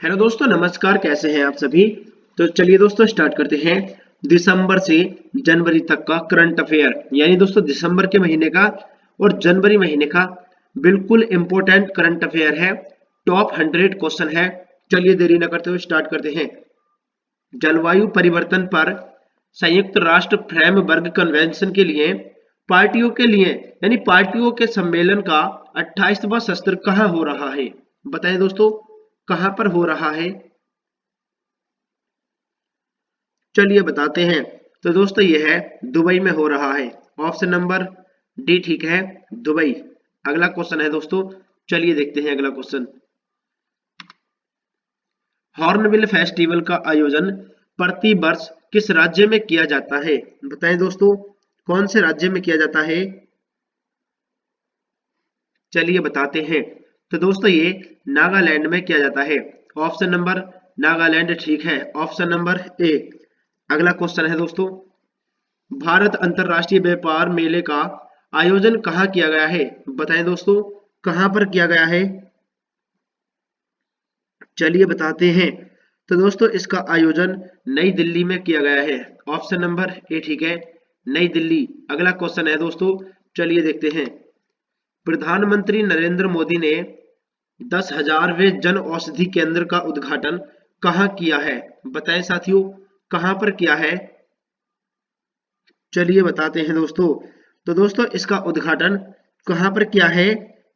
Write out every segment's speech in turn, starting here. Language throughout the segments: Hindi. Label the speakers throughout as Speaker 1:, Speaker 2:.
Speaker 1: हेलो दोस्तों, नमस्कार। कैसे हैं आप सभी। तो चलिए दोस्तों स्टार्ट करते हैं दिसंबर से जनवरी तक का करंट अफेयर, यानी दोस्तों दिसंबर के महीने का और जनवरी महीने का बिल्कुल इंपॉर्टेंट करंट अफेयर है। टॉप 100 क्वेश्चन है। चलिए देरी न करते हुए स्टार्ट करते हैं। जलवायु परिवर्तन पर संयुक्त राष्ट्र फ्रेमवर्क कन्वेंशन के लिए पार्टियों के सम्मेलन का 28वां सत्र कहाँ हो रहा है। बताएं दोस्तों, कहां पर हो रहा है। चलिए बताते हैं। तो दोस्तों ये है दुबई में हो रहा है। ऑप्शन नंबर डी ठीक है, दुबई। अगला क्वेश्चन है दोस्तों, चलिए देखते हैं अगला क्वेश्चन। हॉर्नबिल फेस्टिवल का आयोजन प्रति वर्ष किस राज्य में किया जाता है। बताएं दोस्तों, कौन से राज्य में किया जाता है। चलिए बताते हैं। तो दोस्तों ये नागालैंड में किया जाता है। ऑप्शन नंबर नागालैंड ठीक है, ऑप्शन नंबर ए। अगला क्वेश्चन है दोस्तों, भारत अंतरराष्ट्रीय व्यापार मेले का आयोजन कहाँ किया गया है। बताएं दोस्तों, कहां पर किया गया है। चलिए बताते हैं। तो दोस्तों इसका आयोजन नई दिल्ली में किया गया है। ऑप्शन नंबर ए ठीक है, नई दिल्ली। अगला क्वेश्चन है दोस्तों, चलिए देखते हैं। प्रधानमंत्री नरेंद्र मोदी ने 10,000वें जन औषधि केंद्र का उद्घाटन कहाँ किया है। बताएं साथियों, कहां पर किया है। चलिए बताते हैं दोस्तों। तो दोस्तों इसका उद्घाटन कहां पर किया है,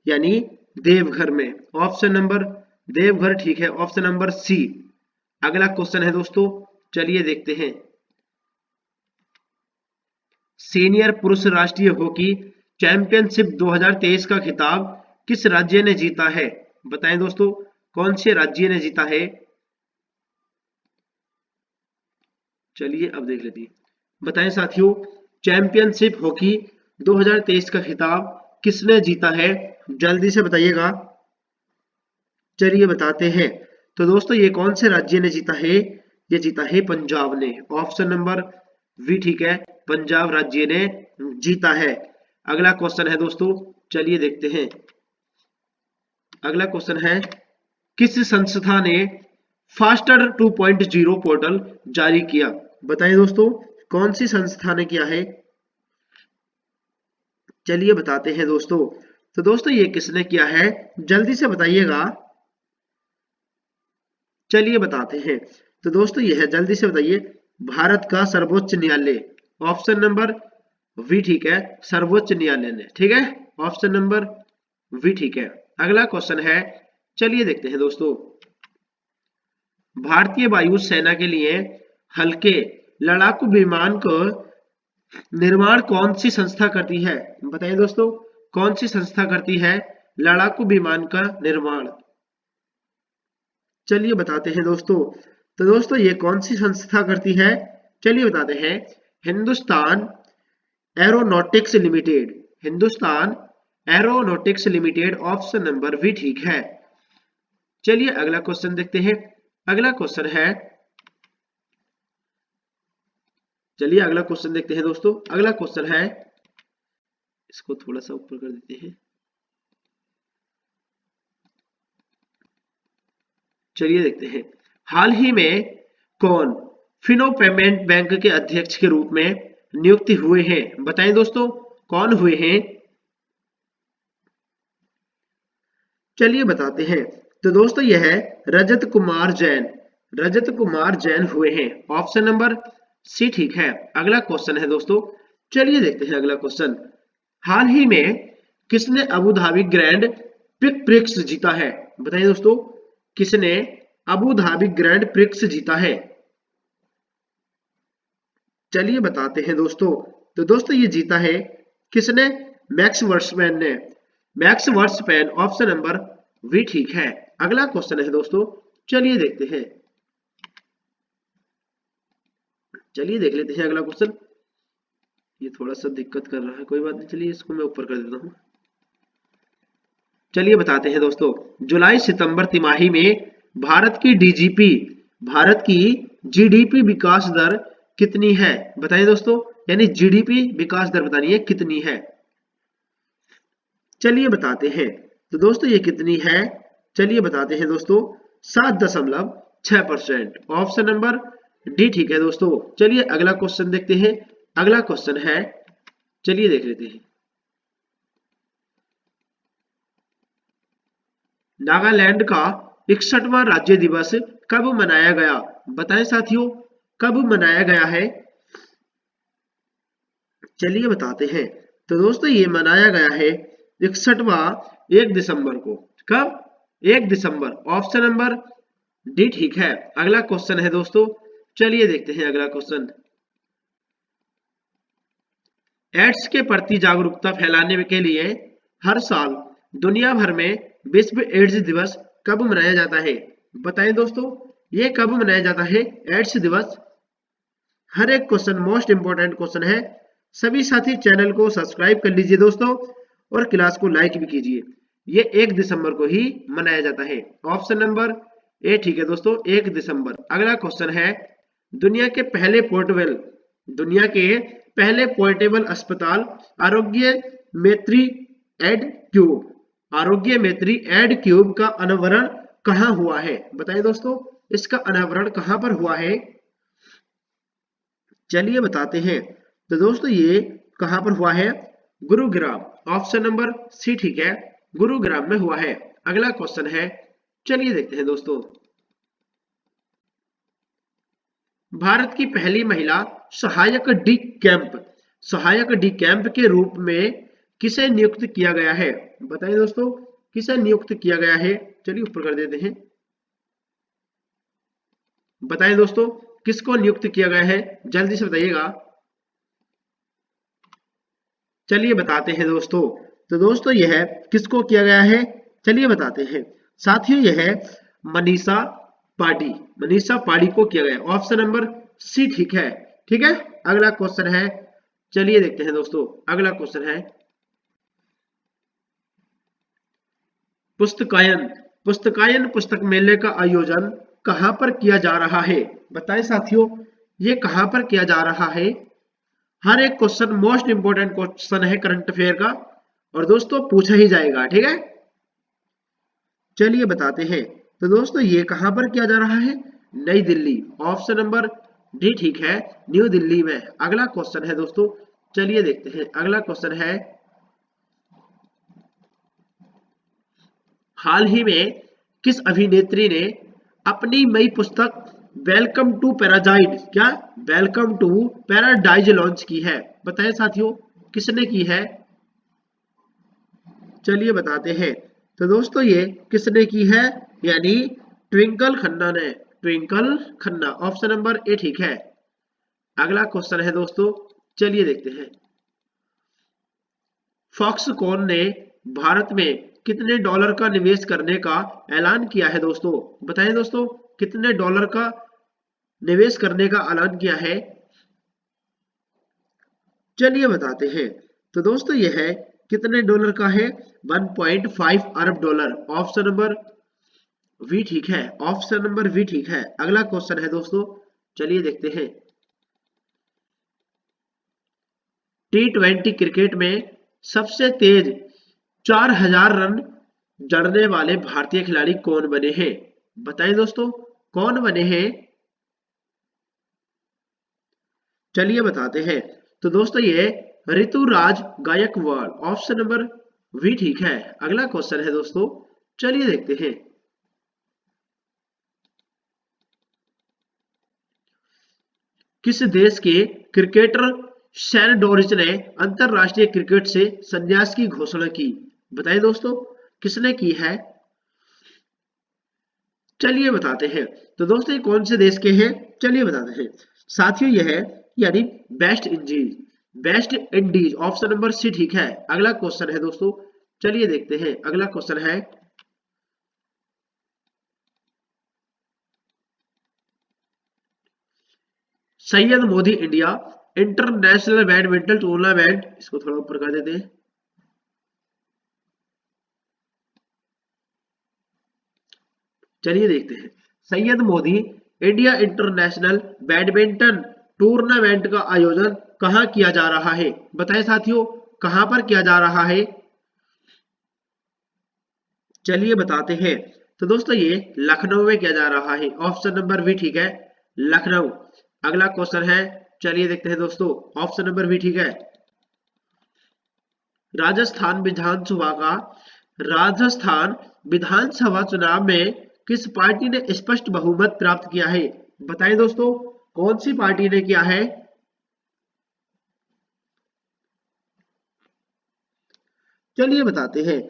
Speaker 1: यानी देवघर में। ऑप्शन नंबर देवघर ठीक है, ऑप्शन नंबर सी। अगला क्वेश्चन है दोस्तों, चलिए देखते हैं। सीनियर पुरुष राष्ट्रीय हॉकी चैंपियनशिप 2023 का खिताब किस राज्य ने जीता है। बताएं दोस्तों, कौन से राज्य ने जीता है। चलिए अब देख लेते हैं। बताएं साथियों, चैंपियनशिप हॉकी 2023 का खिताब किसने जीता है। जल्दी से बताइएगा। चलिए बताते हैं। तो दोस्तों ये कौन से राज्य ने जीता है। ये जीता है पंजाब ने। ऑप्शन नंबर वी ठीक है, पंजाब राज्य ने जीता है। अगला क्वेश्चन है दोस्तों, चलिए देखते हैं। अगला क्वेश्चन है, किस संस्था ने फास्टर 2.0 पोर्टल जारी किया। बताएं दोस्तों, कौन सी संस्था ने किया है। चलिए बताते हैं दोस्तों। तो दोस्तों ये किसने किया है, जल्दी से बताइएगा। चलिए बताते हैं। तो दोस्तों यह है, जल्दी से बताइए, भारत का सर्वोच्च न्यायालय। ऑप्शन नंबर वी ठीक है, सर्वोच्च न्यायालय ने। ठीक है, ऑप्शन नंबर वी ठीक है। अगला क्वेश्चन है, चलिए देखते हैं दोस्तों। भारतीय वायु सेना के लिए हल्के लड़ाकू विमान को निर्माण कौन सी संस्था करती है। बताइए दोस्तों, कौन सी संस्था करती है लड़ाकू विमान का निर्माण। चलिए बताते हैं दोस्तों। तो दोस्तों ये कौन सी संस्था करती है, चलिए बताते हैं। Hindustan aeronautics limited. Hindustan aeronautics limited, option number भी ठीक है। चलिए अगला क्वेश्चन देखते हैं। अगला क्वेश्चन है, चलिए अगला क्वेश्चन देखते हैं दोस्तों। अगला क्वेश्चन है, इसको थोड़ा सा ऊपर कर देते हैं। चलिए देखते हैं। हाल ही में कौन फिनो पेमेंट बैंक के अध्यक्ष के रूप में नियुक्त हुए हैं। बताएं दोस्तों, कौन हुए हैं। चलिए बताते हैं। तो दोस्तों यह है रजत कुमार जैन। रजत कुमार जैन हुए हैं। ऑप्शन नंबर सी ठीक है। अगला क्वेश्चन है दोस्तों, चलिए देखते हैं अगला क्वेश्चन। हाल ही में किसने अबू धाबी ग्रैंड प्रिक्स जीता है। बताइए दोस्तों, किसने अबू धाबी ग्रैंड प्रिक्स जीता है। चलिए बताते हैं दोस्तों। तो दोस्तों ये जीता है किसने, मैक्स वर्समैन ने। मैक्स वर्समैन, ऑप्शन नंबर वी ठीक है। अगला क्वेश्चन है दोस्तों, चलिए देखते हैं। चलिए देख लेते हैं अगला क्वेश्चन। ये थोड़ा सा दिक्कत कर रहा है, कोई बात नहीं, चलिए इसको मैं ऊपर कर देता हूं। चलिए बताते हैं दोस्तों। जुलाई सितंबर तिमाही में भारत की जीडीपी विकास दर कितनी है। बताइए दोस्तों, यानी जीडीपी विकास दर बतानी है कितनी है। चलिए बताते हैं। तो दोस्तों ये कितनी है, चलिए बताते हैं दोस्तों। 7.6%। ऑप्शन नंबर डी ठीक है दोस्तों। चलिए अगला क्वेश्चन देखते हैं। अगला क्वेश्चन है, चलिए देख लेते हैं। नागालैंड का 61वां राज्य दिवस कब मनाया गया? बताएं साथियों, कब मनाया गया है? चलिए बताते हैं। तो दोस्तों ये मनाया गया है 61वां 1 दिसंबर को। कब? 1 दिसंबर। ऑप्शन नंबर डी ठीक है। अगला क्वेश्चन है दोस्तों, चलिए देखते हैं अगला क्वेश्चन। एड्स के प्रति जागरूकता फैलाने के लिए हर साल दुनिया भर में विश्व एड्स दिवस कब मनाया जाता है? बताएं दोस्तों, ये कब मनाया जाता है एड्स दिवस? हर एक क्वेश्चन मोस्ट इंपोर्टेंट क्वेश्चन है। सभी साथी चैनल को सब्सक्राइब कर लीजिए दोस्तों, और क्लास को लाइक भी कीजिए। ये 1 दिसंबर को ही मनाया जाता है। ऑप्शन नंबर ए ठीक है दोस्तों, 1 दिसंबर। अगला क्वेश्चन है, दुनिया के पहले पोर्टेबल अस्पताल आरोग्य मेत्री एड क्यूब का अनावरण कहाँ हुआ है? बताइए दोस्तों, इसका अनावरण कहाँ पर हुआ है? चलिए बताते हैं। तो दोस्तों ये कहां पर हुआ है? गुरुग्राम। ऑप्शन नंबर सी ठीक है, गुरुग्राम में हुआ है। अगला क्वेश्चन है, चलिए देखते हैं दोस्तों। भारत की पहली महिला सहायक डी कैंप के रूप में किसे नियुक्त किया गया है? बताइए दोस्तों, किसे नियुक्त किया गया है? चलिए ऊपर कर देते हैं। बताएं दोस्तों, किसको नियुक्त किया गया है? जल्दी से बताइएगा। चलिए बताते हैं दोस्तों। तो दोस्तों यह किसको किया गया है? चलिए बताते हैं साथियों, यह मनीषा पाड़ी को किया गया। ऑप्शन नंबर सी ठीक है। ठीक है, अगला क्वेश्चन है, चलिए देखते हैं दोस्तों। अगला क्वेश्चन है, पुस्तकायन पुस्तक मेले का आयोजन कहां पर किया जा रहा है? बताएं साथियों, ये कहां पर किया जा रहा है? हर एक क्वेश्चन मोस्ट इंपोर्टेंट क्वेश्चन है करंट अफेयर का, और दोस्तों पूछा ही जाएगा। ठीक है, चलिए बताते हैं। तो दोस्तों ये कहां पर किया जा रहा है? नई दिल्ली। ऑप्शन नंबर डी ठीक है, न्यू दिल्ली में। अगला क्वेश्चन है दोस्तों, चलिए देखते हैं। अगला क्वेश्चन है, हाल ही में किस अभिनेत्री ने अपनी नई पुस्तक वेलकम टू पैराडाइज लॉन्च की है? बताएं साथियों, किसने की है? चलिए बताते हैं। तो दोस्तों ये किसने की है? यानी ट्विंकल खन्ना ने। ऑप्शन नंबर ए ठीक है। अगला क्वेश्चन है दोस्तों, चलिए देखते हैं। फॉक्सकॉन ने भारत में कितने डॉलर का निवेश करने का ऐलान किया है? दोस्तों बताएं दोस्तों, कितने डॉलर का निवेश करने का ऐलान किया है? चलिए बताते हैं। तो दोस्तों यह है कितने डॉलर का है? 1.5 अरब डॉलर। ऑप्शन नंबर वी ठीक है। ऑप्शन नंबर वी ठीक है। अगला क्वेश्चन है दोस्तों, चलिए देखते हैं। T20 क्रिकेट में सबसे तेज 4000 रन जड़ने वाले भारतीय खिलाड़ी कौन बने हैं? बताएं दोस्तों, कौन बने हैं? चलिए बताते हैं। तो दोस्तों ये Ruturaj Gaikwad. Option number B ठीक है। अगला क्वेश्चन है दोस्तों, चलिए देखते हैं। किस देश के क्रिकेटर शैन डोरिच ने अंतरराष्ट्रीय क्रिकेट से संन्यास की घोषणा की? बताएं दोस्तों, किसने की है? चलिए बताते हैं। तो दोस्तों ये कौन से देश के हैं? चलिए बताते हैं साथियों, यह है यानी West Indies. Option number C ठीक है। अगला क्वेश्चन है दोस्तों, चलिए देखते हैं। अगला क्वेश्चन है, Syed Modi India international badminton tournament, इसको थोड़ा ऊपर कर देते हैं। चलिए देखते हैं। Syed Modi India international badminton tournament का आयोजन कहां किया जा रहा है? बताएं साथियों, कहां पर किया जा रहा है? चलिए बताते हैं। तो दोस्तों ये लखनऊ में किया जा रहा है, ऑप्शन नंबर बी ठीक है, लखनऊ। अगला क्वेश्चन है, चलिए देखते हैं दोस्तों, ऑप्शन नंबर बी ठीक है। राजस्थान विधानसभा का राजस्थान विधानसभा चुनाव में किस पार्टी ने स्पष्ट बहुमत प्राप्त किया है? बताएं दोस्तों, कौन सी पार्टी ने किया है? चलिए बताते हैं।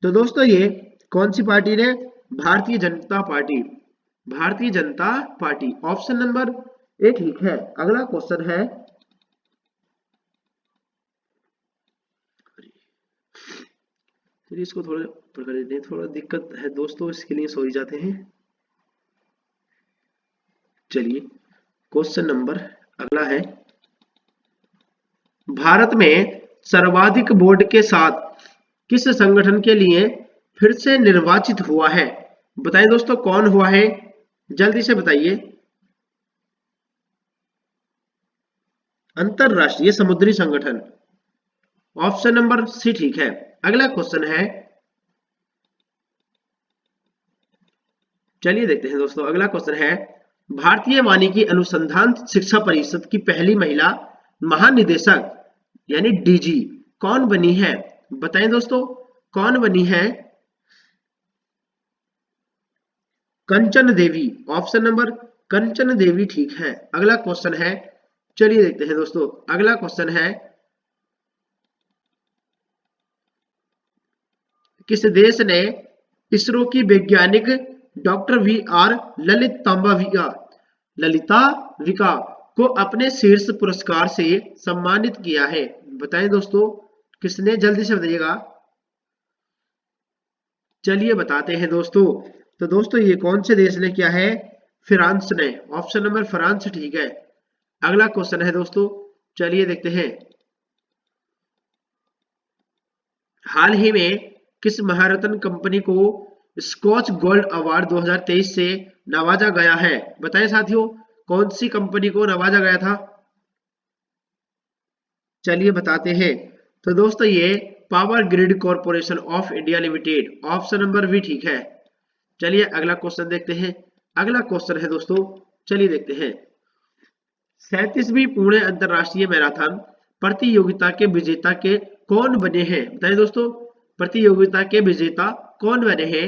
Speaker 1: तो दोस्तों ये कौन सी पार्टी ने? Bharatiya Janata party. Bharatiya Janata party, option number A ठीक है। अगला क्वेश्चन है, चलिए इसको थोड़ा कर देते हैं, थोड़ा दिक्कत है दोस्तों, इसके लिए सॉरी जाते हैं। चलिए क्वेश्चन नंबर अगला है, भारत में सर्वाधिक वोट के साथ किस संगठन के लिए फिर से निर्वाचित हुआ है? बताइए दोस्तों, कौन हुआ है? जल्दी से बताइए। अंतरराष्ट्रीय समुद्री संगठन, ऑप्शन नंबर सी ठीक है। अगला क्वेश्चन है, चलिए देखते हैं दोस्तों, अगला क्वेश्चन है, भारतीय वानिकी अनुसंधान शिक्षा परिषद की पहली महिला महानिदेशक यानी डीजी कौन बनी है? बताएं दोस्तों, कौन बनी है? कंचन देवी, ऑप्शन नंबर कंचन देवी ठीक है। अगला क्वेश्चन है, चलिए देखते हैं दोस्तों, अगला क्वेश्चन है, किस देश ने इसरो की वैज्ञानिक डॉक्टर वी आर ललिता विका को अपने शीर्ष पुरस्कार से सम्मानित किया है? बताएं दोस्तों, किसने? जल्दी से बताइएगा। चलिए बताते हैं दोस्तों। तो दोस्तों ये कौन से देश ने किया है? फ्रांस ने, ऑप्शन नंबर फ्रांस ठीक है। अगला क्वेश्चन है दोस्तों, चलिए देखते हैं, हाल ही में किस महारत्न कंपनी को स्कॉच गोल्ड अवार्ड 2023 से नवाजा गया है? बताएं साथियों, कौन सी कंपनी को नवाजा गया था? चलिए बताते हैं। तो दोस्तों ये power grid corporation of India limited, option number भी ठीक है। चलिए अगला क्वेश्चन देखते हैं। अगला क्वेश्चन है दोस्तों, चलिए देखते हैं, 37वीं पुणे अंतरराष्ट्रीय मैराथन प्रतियोगिता के विजेता के कौन बने हैं? बताइए दोस्तों, प्रतियोगिता के विजेता कौन बने हैं?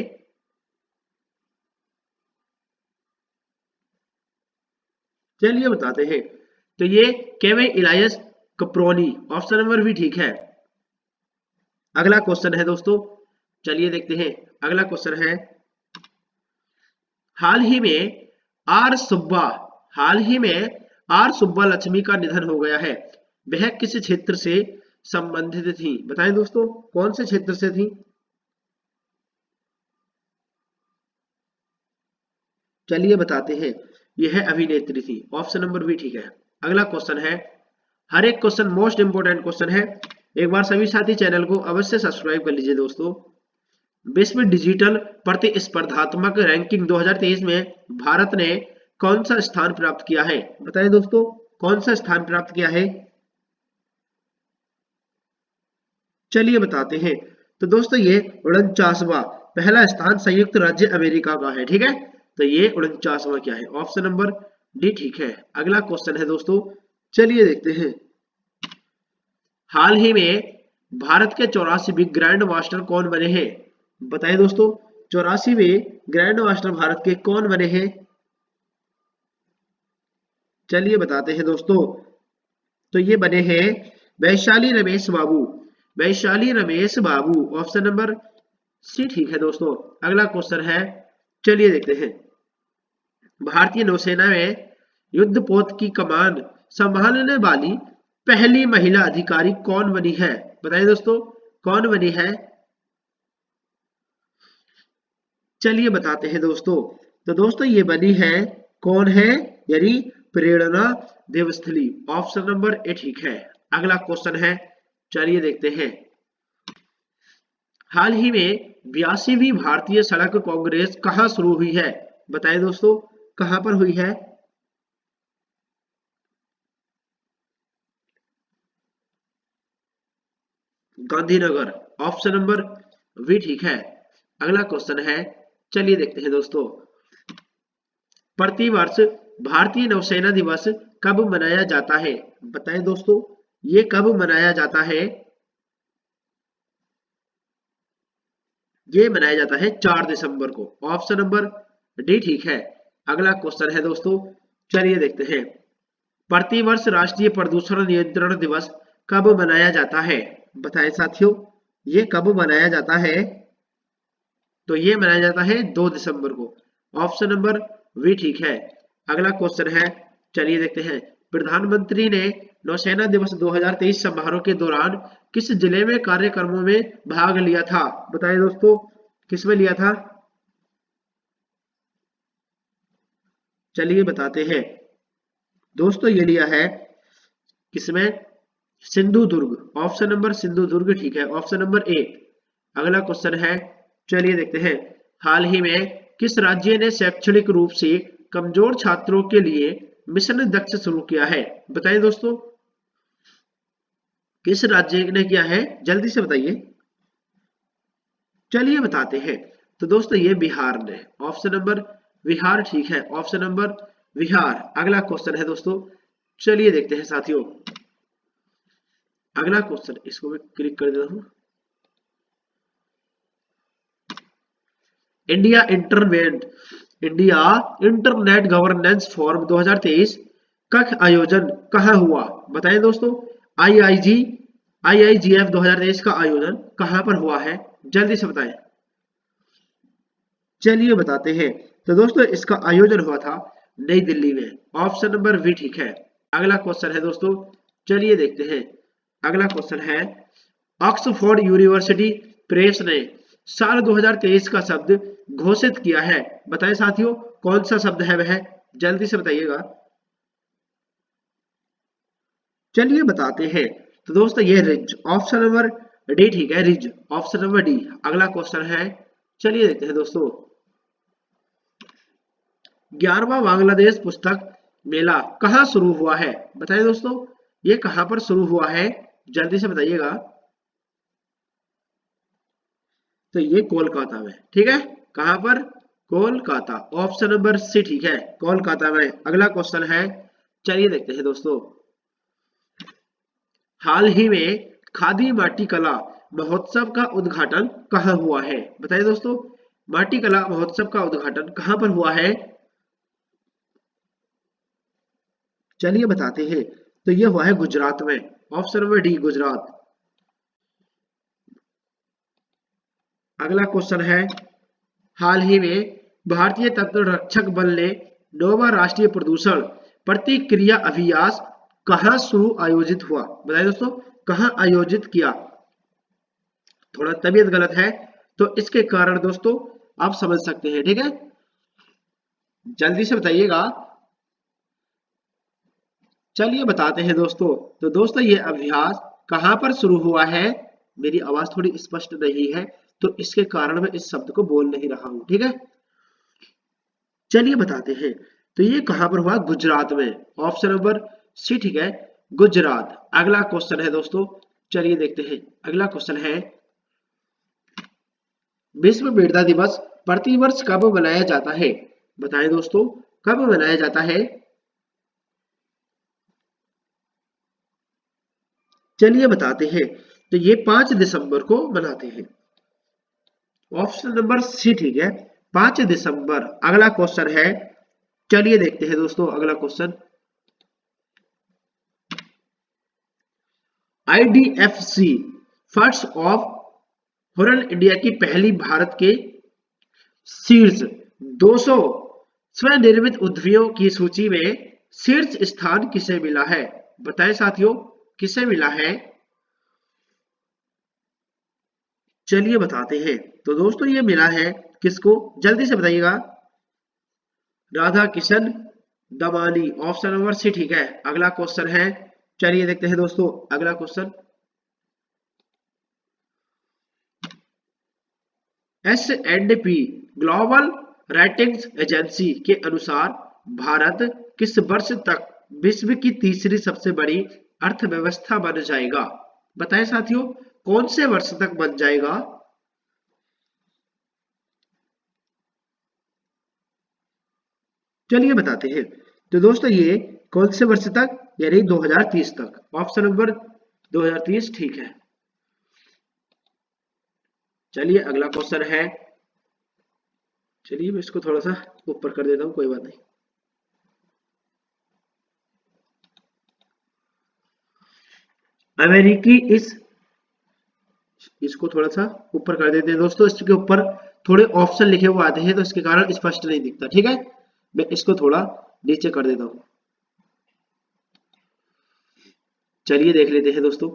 Speaker 1: चलिए बताते हैं। तो ये केवे इलायस कप्रोनी, ऑप्शन नंबर भी ठीक है। अगला क्वेश्चन है दोस्तों, चलिए देखते हैं। अगला क्वेश्चन है, हाल ही में आर सुब्बा हाल ही में आर सुब्बा लक्ष्मी का निधन हो गया है, वह किस क्षेत्र से संबंधित थी? बताएं दोस्तों, कौन से क्षेत्र से थी? चलिए बताते हैं, यह अभिनेत्री थी, ऑप्शन नंबर भी ठीक है। अगला क्वेश्चन है, हर एक क्वेश्चन मोस्ट इंपोर्टेंट क्वेश्चन है, एक बार सभी साथी चैनल को अवश्य सब्सक्राइब कर लीजिए दोस्तों। विश्व डिजिटल प्रतिस्पर्धात्मक रैंकिंग 2023 में भारत ने कौन सा स्थान प्राप्त किया है? बताएं दोस्तों, कौन सा स्थान प्राप्त किया है? चलिए बताते हैं। तो दोस्तों ये 49वां, पहला स्थान संयुक्त राज्य अमेरिका का है, ठीक है। तो ये 49वां क्या है? ऑप्शन नंबर डी ठीक है। अगला क्वेश्चन है दोस्तों, चलिए देखते हैं, हाल ही में भारत के 84वें ग्रैंड मास्टर कौन बने हैं? बताएं दोस्तों, 84वें ग्रैंड मास्टर भारत के कौन बने हैं? चलिए बताते हैं दोस्तों। तो ये बने हैं वैशाली रमेश बाबू, वैशाली रमेश बाबू, ऑप्शन नंबर सी ठीक है दोस्तों। अगला क्वेश्चन है, चलिए देखते हैं, भारतीय नौसेना में युद्धपोत की कमान संभालने वाली पहली महिला अधिकारी कौन बनी है? बताइए दोस्तों, कौन बनी है? चलिए बताते हैं दोस्तों। तो दोस्तों ये बनी है, कौन है? यानी प्रेरणा देवस्थली, ऑप्शन नंबर ए ठीक है। अगला क्वेश्चन है, चलिए देखते हैं, हाल ही में 82वीं भारतीय सड़क कांग्रेस कहां शुरू हुई है? बताएं दोस्तों, कहां पर हुई है? गांधीनगर, ऑप्शन नंबर बी ठीक है। अगला क्वेश्चन है, चलिए देखते हैं दोस्तों, प्रतिवर्ष भारतीय नौसेना दिवस कब मनाया जाता है? बताएं दोस्तों, ये कब मनाया जाता है? ये मनाया जाता है 4 दिसंबर को। ऑप्शन नंबर डी ठीक है। अगला क्वेश्चन है दोस्तों, चलिए देखते हैं, प्रतिवर्ष राष्ट्रीय प्रदूषण नियंत्रण दिवस कब मनाया जाता है? बताएं साथियों, ये कब मनाया जाता है? तो ये मनाया जाता है 2 दिसंबर को। ऑप्शन नंबर बी ठीक है। अगला क्वेश्चन है, चलिए देखते हैं, प्रधानमंत्री ने नौसेना दिवस 2023 समारोह के दौरान किस जिले में कार्यक्रमों में भाग लिया था? बताएं दोस्तों, किस में लिया था? चलिए बताते हैं दोस्तों, ये लिया है किसमें? सिंधुदुर्ग। ऑप्शन नंबर सिंधुदुर्ग ठीक है। ऑप्शन नंबर ए। अगला क्वेश्चन है, चलिए देखते हैं, हाल ही में किस राज्य ने शैक्षणिक रूप से कमजोर छात्रों के लिए मिशन दक्ष शुरू किया है? बताएं दोस्तों, किस राज्य ने किया है? जल्दी से बताइए। चलिए बताते हैं, तो दोस्तों ये बिहार ने। ऑप्शन नंबर बिहार ठीक है। Option number Bihar. अगला क्वेश्चन है दोस्तों, चलिए देखते हैं साथियों, अगला क्वेश्चन, इसको मैं क्लिक कर देता हूं। इंडिया इंटरनेट गवर्नेंस फोरम 2023 का आयोजन कहाँ हुआ? बताएं दोस्तों, आईआईजी आईआईजीएफ 2023 का आयोजन कहाँ पर हुआ है? जल्दी से बताएं। चलिए बताते हैं, तो दोस्तों इसका आयोजन हुआ था नई दिल्ली में। ऑप्शन नंबर बी ठीक है। अगला क्वेश्चन है दोस्तों, चलिए देखते हैं, अगला क्वेश्चन है, ऑक्सफोर्ड यूनिवर्सिटी प्रेस ने साल 2023 का शब्द घोषित किया है। बताएं साथियों, कौन सा शब्द है वह? जल्दी से बताइएगा। चलिए बताते हैं, तो दोस्तों ये रिज। ऑप्शन नंबर डी ठीक है, रिज। Option number D. अगला क्वेश्चन है, चलिए देखते हैं दोस्तों, 11वां बांग्लादेश पुस्तक मेला कहाँ शुरू हुआ है? बताइए दोस्तों, ये कहाँ पर शुरू हुआ है? जल्दी से बताइएगा। तो ये कोलकाता में, ठीक है। कहाँ पर? कोलकाता। ऑप्शन नंबर सी ठीक है, कोलकाता में। अगला क्वेश्चन है, चलिए देखते हैं दोस्तों, हाल ही में खादी माटी कला महोत्सव का उद्घाटन कहाँ हुआ है? बताइए दोस्तों, माटी कला महोत्सव का उद्घाटन कहाँ पर हुआ है? चलिए बताते हैं, तो ये हुआ है गुजरात में। Option number D, Gujarat. अगला क्वेश्चन है, हाल ही में भारतीय तटरक्षक बल ने 9वां राष्ट्रीय प्रदूषण प्रतिक्रिया अभ्यास कहाँ शुरू आयोजित हुआ? बताइए दोस्तों, कहाँ आयोजित किया? थोड़ा तबीयत गलत है तो इसके कारण दोस्तों आप समझ सकते हैं, ठीक है। जल्दी से बताइएगा। चलिए बताते हैं दोस्तों, तो दोस्तों ये अभ्यास कहाँ पर शुरू हुआ है? मेरी आवाज थोड़ी स्पष्ट नहीं है तो इसके कारण मैं इस शब्द को बोल नहीं रहा हूं, ठीक है। चलिए बताते हैं, तो ये कहां पर हुआ? गुजरात में। ऑप्शन नंबर सी ठीक है, गुजरात। अगला क्वेश्चन है दोस्तों, चलिए देखते हैं, अगला क्वेश्चन है, विश्व मृदा दिवस प्रतिवर्ष कब मनाया जाता है? बताएं दोस्तों, कब मनाया जाता है? चलिए बताते हैं, तो ये 5 दिसंबर को मनाते हैं। ऑप्शन नंबर सी ठीक है, 5 दिसंबर। अगला क्वेश्चन है, चलिए देखते हैं दोस्तों, अगला question, IDFC first of horn India की पहली भारत के शीर्ष 200 स्वनिर्मित उद्यमियों की सूची में शीर्ष स्थान किसे मिला है? बताएं साथियों, किसे मिला है? चलिए बताते हैं, तो दोस्तों ये मिला है किसको? जल्दी से बताइएगा। Radha Kishan Damani. Option number C ठीक है। अगला क्वेश्चन है, चलिए देखते हैं दोस्तों, अगला question, S&P global ratings agency के अनुसार भारत किस वर्ष तक विश्व की तीसरी सबसे बड़ी अर्थव्यवस्था बन जाएगा? बताएं साथियों, कौन से वर्ष तक बन जाएगा? चलिए बताते हैं। तो दोस्तों ये कौन से वर्ष तक, यानी 2030 तक। ऑप्शन नंबर 2030 ठीक है। चलिए अगला क्वेश्चन है, चलिए मैं इसको थोड़ा सा ऊपर कर देता हूं, कोई बात नहीं। अमेरिकी इस, इसको थोड़ा सा ऊपर कर देते हैं दोस्तों, इसके ऊपर थोड़े ऑप्शन लिखे हुए आते हैं तो इसके कारण स्पष्ट नहीं दिखता, ठीक है। मैं इसको थोड़ा नीचे कर देता हूं। चलिए देख लेते हैं दोस्तों,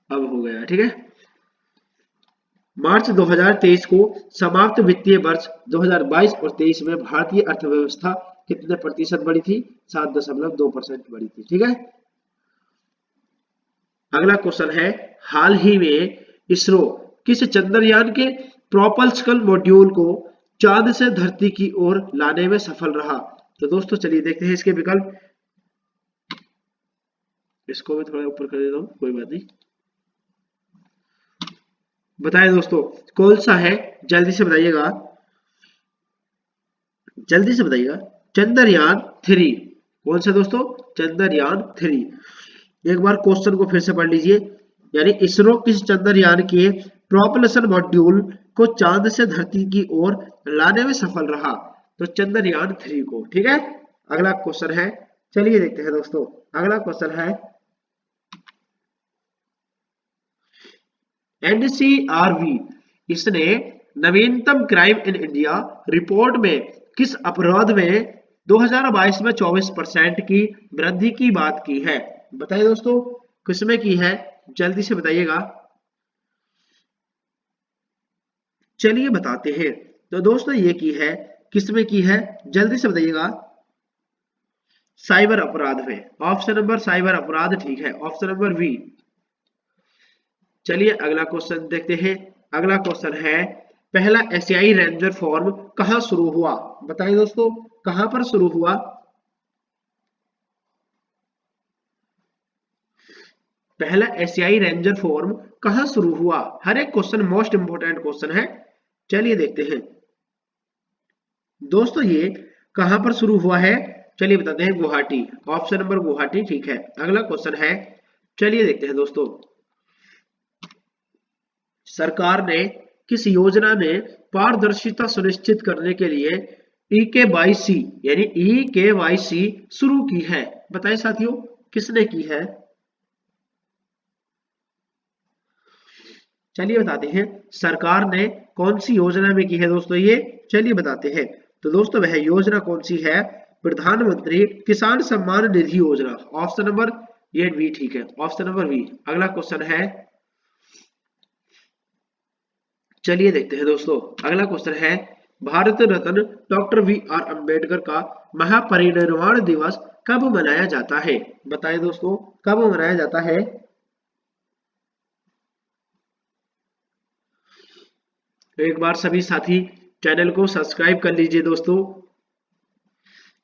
Speaker 1: अब हो गया, ठीक है। मार्च 2023 को समाप्त वित्तीय वर्ष 2022 और 23 में भारतीय अर्थव्यवस्था कितने प्रतिशत बढ़ी थी? 7.2% बढ़ी थी, ठीक है। अगला क्वेश्चन है, हाल ही में इसरो किस चंद्रयान के प्रोपल्शन मॉड्यूल को चांद से धरती की ओर लाने में सफल रहा? तो दोस्तों चलिए देखते हैं इसके विकल्प। इसको भी थोड़ा ऊपर कर देता हूं, कोई बात नहीं। बताएं दोस्तों कौन सा है, जल्दी से बताइएगा, जल्दी से बताइएगा। चंद्रयान 3। कौन सा दोस्तों? चंद्रयान 3। एक बार क्वेश्चन को फिर से पढ़ लीजिए, यानी इसरो किस चंद्रयान के प्रोपल्शन मॉड्यूल को चांद से धरती की ओर लाने में सफल रहा? तो चंद्रयान 3 को, ठीक है। अगला क्वेश्चन है, चलिए देखते हैं दोस्तों। अगला क्वेश्चन है, एनसीआरबी इसने नवीनतम क्राइम इन इंडिया रिपोर्ट में किस अपराध में 2022 में 24% की वृद्धि की बात की है? बताइए दोस्तों किसमें की है, जल्दी से बताइएगा। चलिए बताते हैं। तो दोस्तों ये की है, किसमें की है, जल्दी से बताइएगा। साइबर अपराध में। ऑप्शन नंबर साइबर अपराध ठीक है, ऑप्शन नंबर बी। चलिए अगला क्वेश्चन देखते हैं। अगला क्वेश्चन है, पहला एशियाई रेंजर फॉर्म कहां शुरू हुआ? बताइए दोस्तों कहां पर शुरू हुआ? पहला एशियाई रेंजर फॉर्म कहां शुरू हुआ? हर एक क्वेश्चन मोस्ट इंपोर्टेंट क्वेश्चन है। चलिए देखते हैं दोस्तों ये कहां पर शुरू हुआ है। चलिए बताते हैं, गुवाहाटी। ऑप्शन नंबर गुवाहाटी ठीक है। अगला क्वेश्चन है, चलिए देखते हैं दोस्तों, सरकार ने किस योजना में पारदर्शिता सुनिश्चित करने के लिए EKYC यानी EKYC शुरू की है? बताएं साथियों किसने की है? चलिए बताते हैं, सरकार ने कौन सी योजना में की है दोस्तों ये, चलिए बताते हैं। तो दोस्तों वह योजना कौन सी है? प्रधानमंत्री किसान सम्मान निधि योजना। ऑप्शन नंबर ये बी ठीक है, ऑप्शन नंबर बी। अगला क्वेश्चन है, चलिए देखते हैं दोस्तों। अगला क्वेश्चन है, भारत रत्न डॉक्टर BR अम्बेडकर का महापरिनिर्वाण दिवस कब मनाया जाता है? बताएं दोस्तों कब मनाया जाता है? एक बार सभी साथी चैनल को सब्सक्राइब कर लीजिए दोस्तों।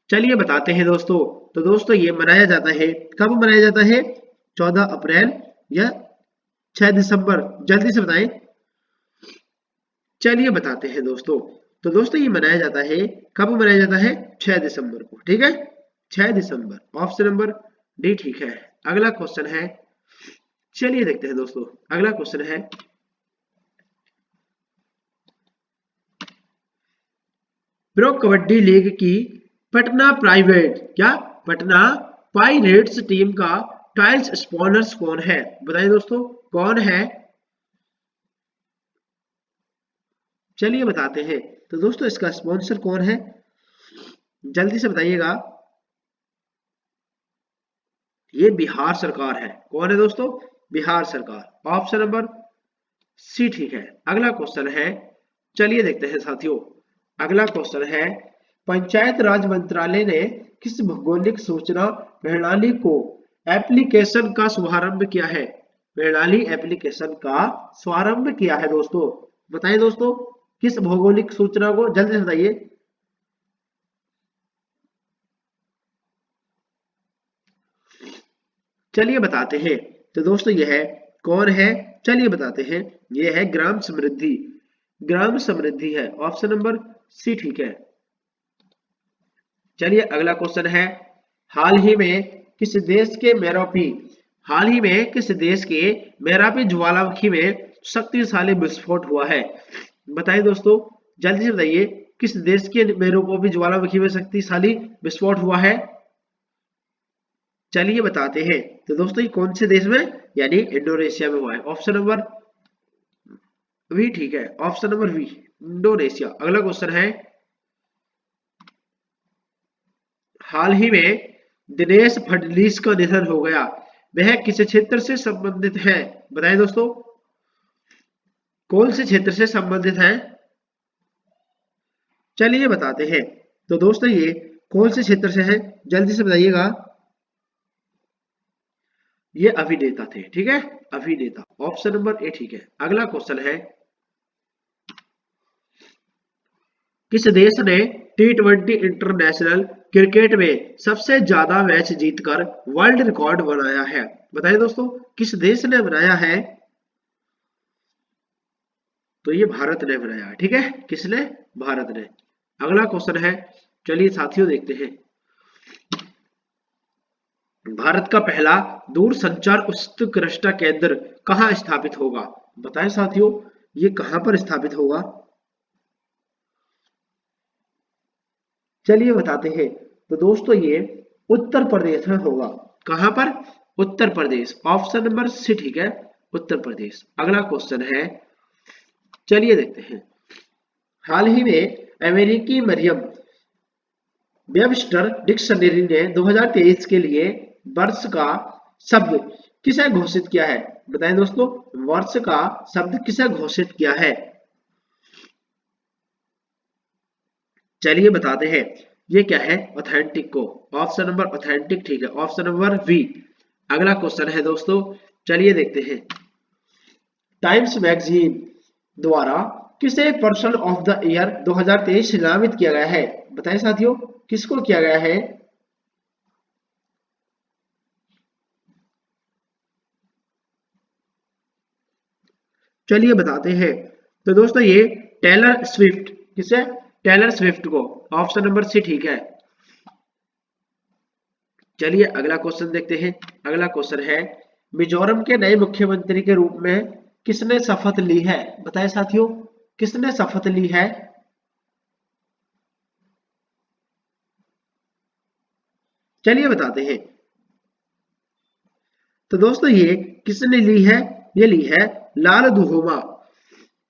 Speaker 1: चलिए बताते हैं दोस्तों। तो दोस्तों ये मनाया जाता है, कब मनाया जाता है? 14 अप्रैल या 6 दिसंबर, जल्दी से बताएं। चलिए बताते हैं दोस्तों। तो दोस्तों ये मनाया जाता है, कब मनाया जाता है? 6 दिसंबर को, ठीक है। 6 दिसंबर, ऑप्शन नंबर डी ठीक है। अगला क्वेश्चन है, चलिए देखते हैं दोस्तों। अगला क्वेश्चन है, प्रो कबड्डी लीग की पटना प्राइवेट क्या पटना पाइरेट्स टीम का टाइल्स स्पॉन्सर्स कौन है? बताइए दोस्तों कौन है? चलिए बताते हैं। तो दोस्तों इसका स्पॉन्सर कौन है, जल्दी से बताइएगा। ये बिहार सरकार है। कौन है दोस्तों? बिहार सरकार। ऑप्शन नंबर सी ठीक है। अगला क्वेश्चन है, चलिए देखते हैं साथियों। अगला क्वेश्चन है, पंचायत राज मंत्रालय ने किस भौगोलिक सूचना प्रणाली को एप्लीकेशन का शुभारंभ किया है? प्रणाली एप्लीकेशन का शुभारंभ किया है दोस्तों। बताइए दोस्तों किस भौगोलिक सूचना को, जल्दी से बताइए। चलिए बताते हैं। तो दोस्तों यह है, कौन है, चलिए बताते हैं। यह है ग्राम समृद्धि, ग्राम समृद्धि है। ऑप्शन नंबर सी ठीक है। चलिए अगला क्वेश्चन है, हाल ही में किस देश के हाल ही में किस देश के मेरापी ज्वालामुखी में शक्तिशाली विस्फोट हुआ है? बताइए दोस्तों, जल्दी से बताइए, किस देश के मेरुकोपी ज्वालामुखी में शक्तिशाली विस्फोट हुआ है? चलिए बताते हैं। तो दोस्तों ये कौन से देश में, यानी इंडोनेशिया में हुआ है। ऑप्शन नंबर वी ठीक है, ऑप्शन नंबर वी इंडोनेशिया। अगला क्वेश्चन है, हाल ही में दिनेश फडणवीस का निधन हो गया, वह किस क्षेत्र से संबंधित है? बताएं दोस्तों, कौन से क्षेत्र से संबंधित है? चलिए बताते हैं। तो दोस्तों ये कौन से क्षेत्र से है, जल्दी से बताइएगा। ये अभिनेता थे, ठीक है, अभिनेता। ऑप्शन नंबर ए ठीक है। अगला क्वेश्चन है, किस देश ने T20 इंटरनेशनल क्रिकेट में सबसे ज्यादा मैच जीतकर वर्ल्ड रिकॉर्ड बनाया है? बताइए दोस्तों, किस देश ने बनाया है? तो ये भारत ने बनाया, ठीक है, किसने? भारत ने। अगला क्वेश्चन है, चलिए साथियों देखते हैं, भारत का पहला दूरसंचार उत्कृष्टता केंद्र कहाँ स्थापित होगा? बताएं साथियों, ये कहां पर स्थापित होगा? चलिए बताते हैं। तो दोस्तों ये उत्तर प्रदेश में होगा। कहां पर? Uttar Pradesh. Option number C ठीक है, उत्तर प्रदेश। अगला क्वेश्चन है, चलिए देखते हैं, हाल ही में अमेरिकी मरियम वेबस्टर डिक्शनरी ने 2023 के लिए वर्ष का शब्द किसे घोषित किया है? बताएं दोस्तों, वर्ष का शब्द किसे घोषित किया है? चलिए बताते हैं, ये क्या है? ऑथेंटिक को। ऑप्शन नंबर ऑथेंटिक ठीक है, ऑप्शन नंबर वी। अगला क्वेश्चन है दोस्तों, चलिए देखते हैं, टाइम्स मैगजीन द्वारा किसे पर्सन ऑफ द ईयर 2023 नामित किया गया है? बताएं साथियों, किसको किया गया है? चलिए बताते हैं। तो दोस्तों ये टेलर स्विफ्ट, किसे? टेलर स्विफ्ट को। ऑप्शन नंबर सी ठीक है। चलिए अगला क्वेश्चन देखते हैं। अगला क्वेश्चन है, मिजोरम के नए मुख्यमंत्री के रूप में किसने शपथ ली है? बताएं साथियों, किसने शपथ ली है? चलिए बताते हैं। तो दोस्तों ये किसने ली है? ये ली है लाल दुहोमा।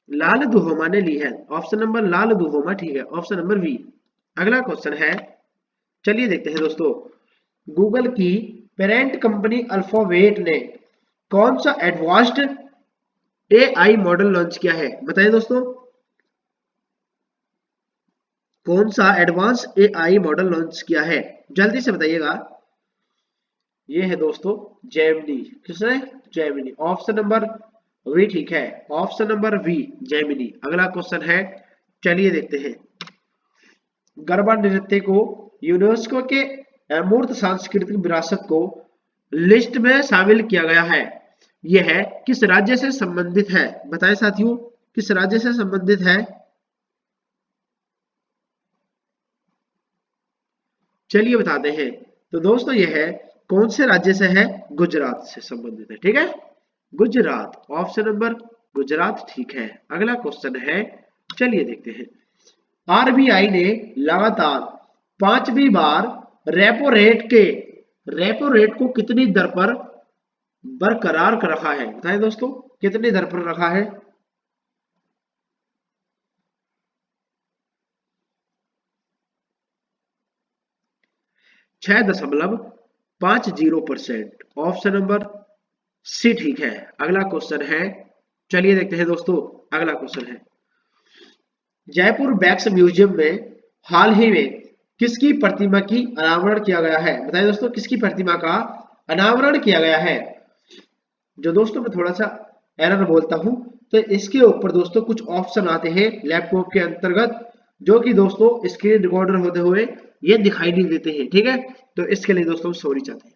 Speaker 1: लाल दुहोमा ने ली है। ऑप्शन नंबर लाल दुहोमा ठीक है, ऑप्शन नंबर बी। अगला क्वेश्चन है, चलिए देखते हैं दोस्तों, गूगल की पेरेंट कंपनी अल्फाबेट ने कौन सा एडवांस्ड एआई मॉडल लॉन्च किया है? बताएं दोस्तों, कौन सा एडवांस एआई मॉडल लॉन्च किया है? जल्दी से बताइएगा। ये है दोस्तों जेमिनी। किसने? जेमिनी। ऑप्शन नंबर वी ठीक है, ऑप्शन नंबर वी जेमिनी। अगला क्वेश्चन है, चलिए देखते हैं, गरबा नृत्य को यूनेस्को के अमूर्त सांस्कृतिक विरासत को लिस्ट में शामिल किया गया है, यह किस राज्य से संबंधित है? बताएं साथियों, किस राज्य से संबंधित है? चलिए बताते हैं। तो दोस्तों यह है कौन से राज्य से है? गुजरात से संबंधित है, ठीक है, गुजरात। ऑप्शन नंबर गुजरात ठीक है। अगला क्वेश्चन है, चलिए देखते हैं, आरबीआई ने लगातार 5वीं बार रेपो रेट को कितनी दर पर बरकरार कर रखा है? बताएं दोस्तों, कितनी दर पर रखा है? 6.50%। ऑप्शन नंबर सी ठीक है। अगला क्वेश्चन है, चलिए देखते हैं दोस्तों, अगला क्वेश्चन है, जयपुर वैक्स म्यूजियम में हाल ही में किसकी प्रतिमा की अनावरण किया गया है? बताइए दोस्तों, किसकी प्रतिमा का अनावरण किया गया है? जो दोस्तों मैं थोड़ा सा एरर बोलता हूं, तो इसके ऊपर दोस्तों कुछ ऑप्शन आते हैं लैपटॉप के अंतर्गत, जो कि दोस्तों स्क्रीन रिकॉर्डर होते हुए ये दिखाई नहीं देते हैं, ठीक है, तो इसके लिए दोस्तों सॉरी चाहते हैं।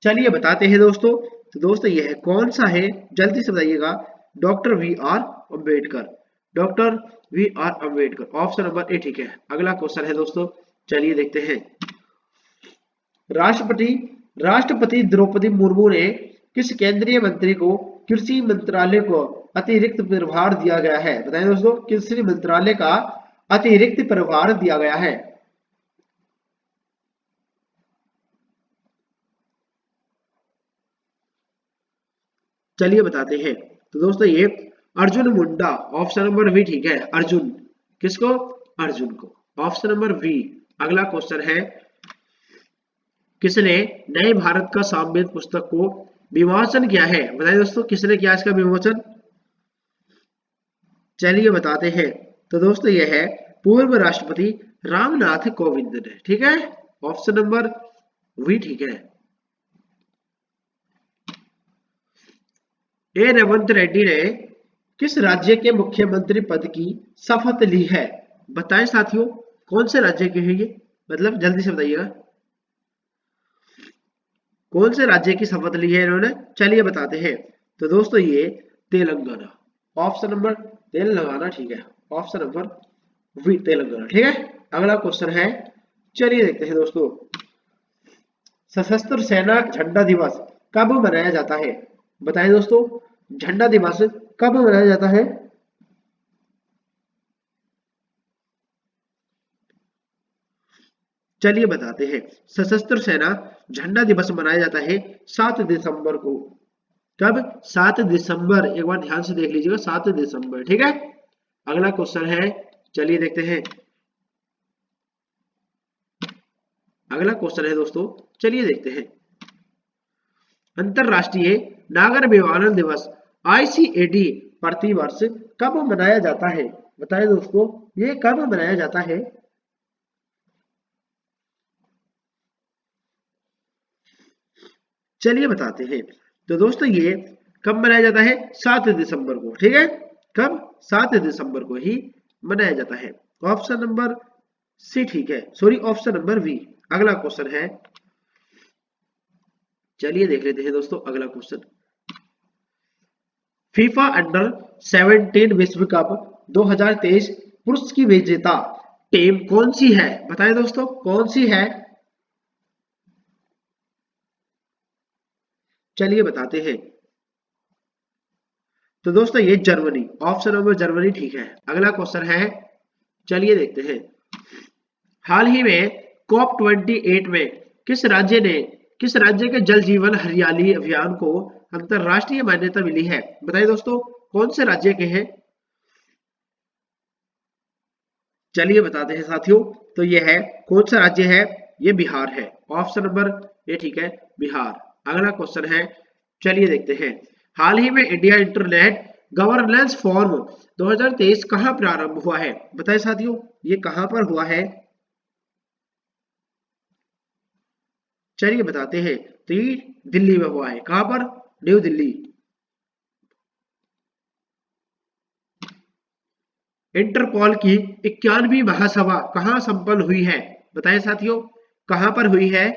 Speaker 1: चलिए बताते हैं दोस्तों। तो दोस्तों यह कौन सा है, जल्दी से बताइएगा। Doctor B R Ambedkar. Doctor B R Ambedkar. Option number A ठीक है। अगला क्वेश्चन है दोस्तों, चलिए देखते हैं। राष्ट्रपति राष्ट्रपति द्रौपदी मुर्मू ने किस केंद्रीय मंत्री को कृषि मंत्रालय को अतिरिक्त प्रभार दिया गया है? बताएं दोस्तों, कृषि मंत्रालय का अतिरिक्त प्रभार दिया गया है। चलिए बताते हैं। तो दोस्तों ये Arjun Munda, option number B ठीक है। अर्जुन, किसको? अर्जुन को, ऑप्शन नंबर बी। अगला क्वेश्चन है, किसने नए भारत का संविधान पुस्तक को विमोचन किया है? बताइए दोस्तों, किसने किया इसका विमोचन? चलिए बताते हैं। तो दोस्तों यह है पूर्व राष्ट्रपति रामनाथ कोविंद ने, ठीक है। ऑप्शन नंबर बी ठीक है। ए रेवंत रेड्डी ने किस राज्य के मुख्यमंत्री पद की शपथ ली है? बताएं साथियों, कौन से राज्य के हैं ये? मतलब जल्दी से बताइएगा, कौन से राज्य की शपथ ली है इन्होंने? चलिए बताते हैं। तो दोस्तों ये तेलंगाना, ऑप्शन नंबर तेलंगाना ठीक है। ऑप्शन नंबर बी तेलंगाना, ठीक है। अगला क्वेश्चन है, चलिए देखते हैं दोस्तों। सशस्त्र सेना झंडा दिवस कब मनाया जाता है? बताएं दोस्तों, झंडा दिवस कब मनाया जाता है? चलिए बताते हैं। सशस्त्र सेना झंडा दिवस मनाया जाता है 7 दिसंबर को। कब? 7 दिसंबर, एक बार ध्यान से देख लीजिएगा, 7 दिसंबर, ठीक है। अगला क्वेश्चन है, चलिए देखते हैं। अगला क्वेश्चन है दोस्तों, चलिए देखते हैं। अंतरराष्ट्रीय नागर विमानन दिवस ICAT प्रतिवर्ष कब मनाया जाता है? बताएं दोस्तों, ये कब मनाया जाता है? चलिए बताते हैं। तो दोस्तों ये कब मनाया जाता है? 7 दिसंबर को, ठीक है। कब? 7 दिसंबर को ही मनाया जाता है। ऑप्शन नंबर सी ठीक है, सॉरी ऑप्शन नंबर बी। अगला क्वेश्चन है, चलिए देख लेते हैं दोस्तों अगला क्वेश्चन। फीफा अंडर 17 विश्व कप 2023 पुरुष की विजेता टीम कौन सी है? बताएं दोस्तों, कौन सी है? चलिए बताते हैं। तो दोस्तों ये जर्मनी, ऑप्शन नंबर जर्मनी ठीक है। अगला क्वेश्चन है, चलिए देखते हैं। हाल ही में COP28 में किस राज्य ने किस राज्य के जल जीवन हरियाली अभियान को अंतरराष्ट्रीय मान्यता मिली है? बताइए दोस्तों, कौन से राज्य के हैं? चलिए बताते हैं साथियों। तो ये है, कौन सा राज्य है? ये बिहार है। ऑप्शन नंबर ये ठीक है, बिहार। अगला क्वेश्चन है, चलिए देखते हैं। हाल ही में इंडिया इंटरनेट गवर्नेंस फोरम 2023 कहाँ प्रारंभ हुआ है? बताएं साथियों, ये कहाँ पर हुआ है? चलिए बताते हैं। तो ये दिल्ली में हुआ है। कहाँ पर? न्यू दिल्ली। इंटरपोल की 91वीं महासभा कहाँ संपन्न हुई है? बताएं साथियों, कहाँ पर हुई है?